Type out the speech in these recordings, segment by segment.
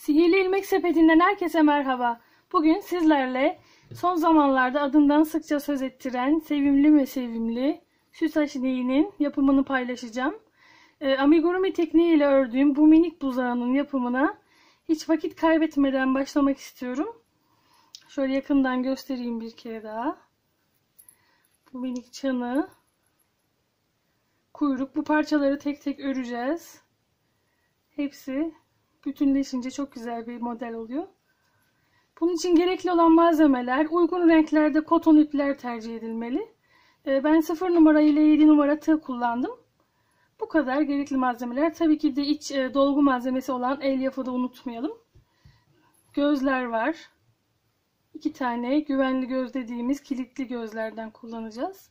Sihirli İlmek Sepeti'nden herkese merhaba. Bugün sizlerle son zamanlarda adından sıkça söz ettiren sevimli süs iğnenin yapımını paylaşacağım. Amigurumi tekniği ile ördüğüm bu minik buzağının yapımına hiç vakit kaybetmeden başlamak istiyorum. Şöyle yakından göstereyim bir kere daha. Bu minik çanı, kuyruk, bu parçaları tek tek öreceğiz. Hepsi bütünleşince çok güzel bir model oluyor. Bunun için gerekli olan malzemeler, uygun renklerde koton ipler tercih edilmeli. Ben 0 numara ile 7 numara tığ kullandım. Bu kadar gerekli malzemeler. Tabii ki de iç dolgu malzemesi olan elyafı da unutmayalım. Gözler var. 2 tane güvenli göz dediğimiz kilitli gözlerden kullanacağız.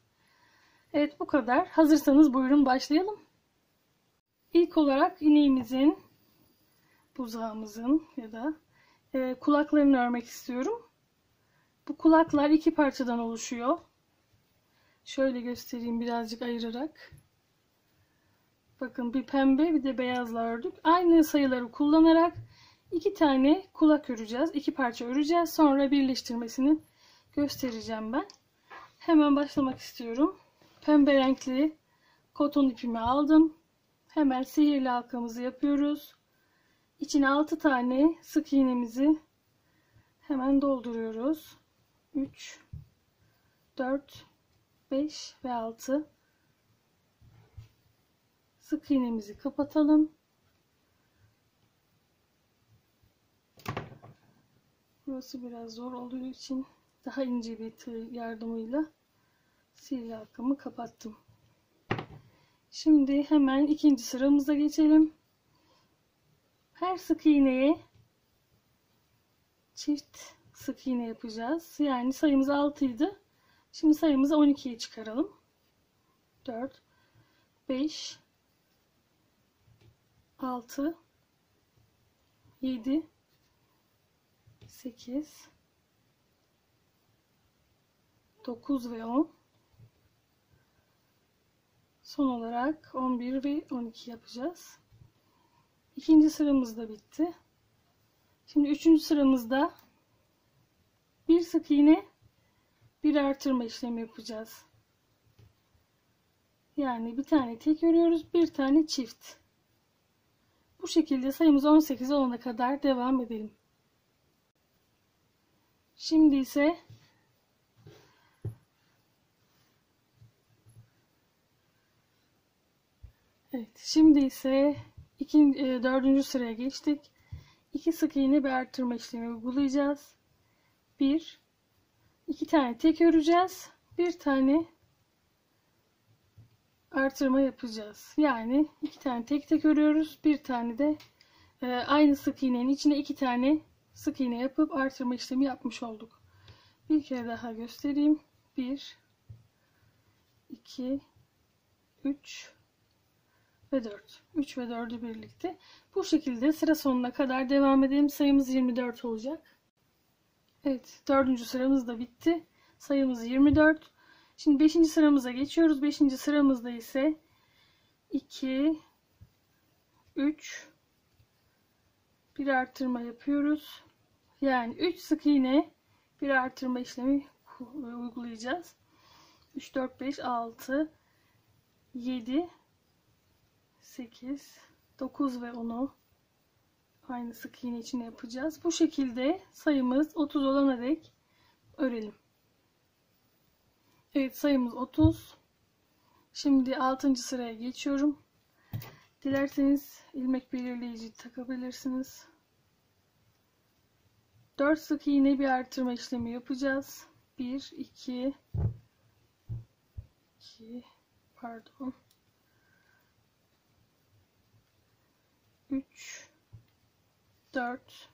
Evet, bu kadar. Hazırsanız buyurun başlayalım. İlk olarak ineğimizin, buzağımızın ya da kulaklarını örmek istiyorum. Bu kulaklar 2 parçadan oluşuyor. Şöyle göstereyim birazcık ayırarak. Bakın, bir pembe bir de beyazla ördük. Aynı sayıları kullanarak 2 tane kulak öreceğiz. 2 parça öreceğiz. Sonra birleştirmesini göstereceğim ben. Hemen başlamak istiyorum. Pembe renkli koton ipimi aldım. Hemen sihirli halkamızı yapıyoruz. İçine 6 tane sık iğnemizi hemen dolduruyoruz. 3, 4, 5 ve 6. Sık iğnemizi kapatalım. Burası biraz zor olduğu için daha ince bir tığ yardımıyla sihirli halkamı kapattım. Şimdi hemen ikinci sıramıza geçelim. Her sık iğneye çift sık iğne yapacağız. Yani sayımız 6 idi. Şimdi sayımızı 12'ye çıkaralım. 4, 5, 6, 7, 8, 9 ve 10. Son olarak 11 ve 12 yapacağız. İkinci sıramız da bitti. Şimdi üçüncü sıramızda bir sık iğne, bir artırma işlemi yapacağız. Yani bir tane tek örüyoruz, bir tane çift. Bu şekilde sayımız 18 olana kadar devam edelim. Şimdi ise dördüncü sıraya geçtik. 2 sık iğne bir artırma işlemi uygulayacağız. 2 tane tek öreceğiz. Bir tane artırma yapacağız. Yani 2 tane tek örüyoruz. Bir tane de aynı sık iğnenin içine 2 tane sık iğne yapıp artırma işlemi yapmış olduk. Bir kere daha göstereyim. 1, 2, 3 ve 4. 3 ve 4'ü birlikte. Bu şekilde sıra sonuna kadar devam edelim. Sayımız 24 olacak. Evet, 4. sıramız da bitti. Sayımız 24. Şimdi 5. sıramıza geçiyoruz. 5. sıramızda ise 2, 3, bir artırma yapıyoruz. Yani 3 sık iğne bir artırma işlemi uygulayacağız. 3, 4, 5, 6, 7, 8, 9 ve 10'u aynı sık iğne içine yapacağız. Bu şekilde sayımız 30 olana dek örelim. Evet, sayımız 30. Şimdi 6. sıraya geçiyorum. Dilerseniz ilmek belirleyici takabilirsiniz. 4 sık iğne bir artırma işlemi yapacağız. 1, 2, 3, 4,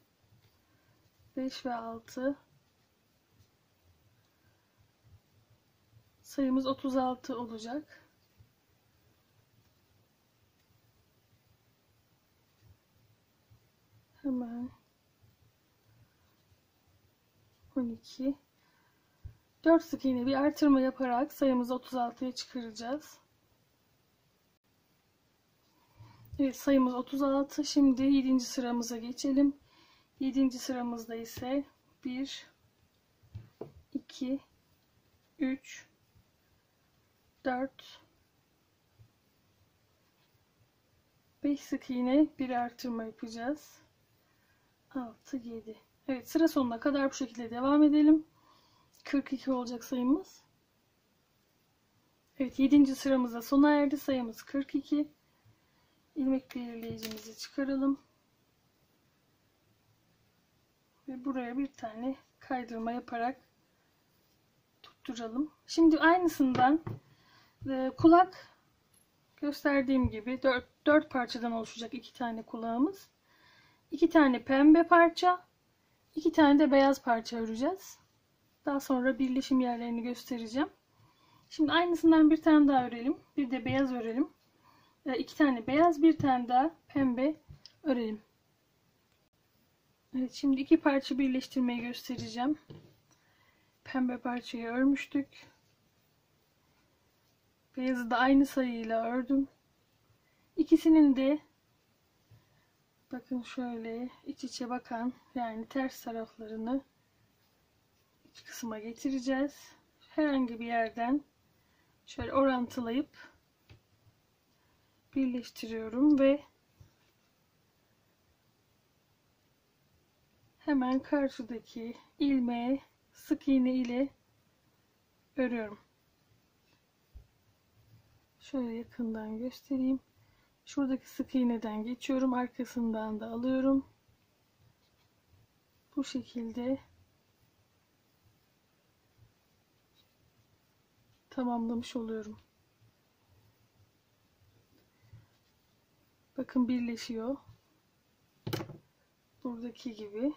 5 ve 6. Sayımız 36 olacak. Hemen 12. 4 sık iğne bir artırma yaparak sayımızı 36'ya çıkaracağız. Evet, sayımız 36. Şimdi 7. sıramıza geçelim. 7. sıramızda ise 1, 2, 3, 4, 5 sık iğne, bir artırma yapacağız. 6, 7. Evet, sıra sonuna kadar bu şekilde devam edelim. 42 olacak sayımız. Evet, 7. sıramızda sona erdi. Sayımız 42. İlmek belirleyicimizi çıkaralım. Ve buraya bir tane kaydırma yaparak tutturalım. Şimdi aynısından kulak gösterdiğim gibi 4 parçadan oluşacak 2 tane kulağımız. 2 tane pembe parça, 2 tane de beyaz parça öreceğiz. Daha sonra birleşim yerlerini göstereceğim. Şimdi aynısından bir tane daha örelim. Bir de beyaz örelim. 2 tane beyaz, bir tane daha pembe örelim. Evet, şimdi 2 parça birleştirmeyi göstereceğim. Pembe parçayı örmüştük. Beyazı da aynı sayıyla ördüm. İkisinin de bakın şöyle iç içe bakan, yani ters taraflarını iç kısma getireceğiz. Herhangi bir yerden şöyle orantılayıp birleştiriyorum ve hemen karşıdaki ilmeğe sık iğne ile örüyorum. Şöyle yakından göstereyim. Şuradaki sık iğneden geçiyorum. Arkasından da alıyorum. Bu şekilde tamamlamış oluyorum. Bakın birleşiyor. Buradaki gibi.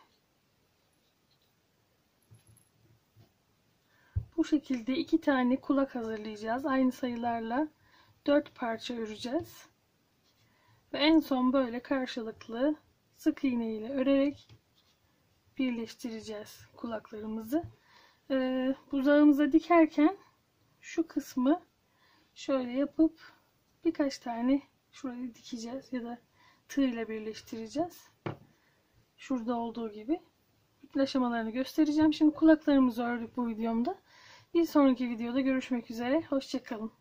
Bu şekilde 2 tane kulak hazırlayacağız. Aynı sayılarla 4 parça öreceğiz. Ve en son böyle karşılıklı sık iğne ile örerek birleştireceğiz kulaklarımızı. Buzağımıza dikerken şu kısmı şöyle yapıp birkaç tane şuraya dikeceğiz ya da tığ ile birleştireceğiz. Şurada olduğu gibi. Bütün aşamalarını göstereceğim. Şimdi kulaklarımızı ördük bu videomda. Bir sonraki videoda görüşmek üzere. Hoşça kalın.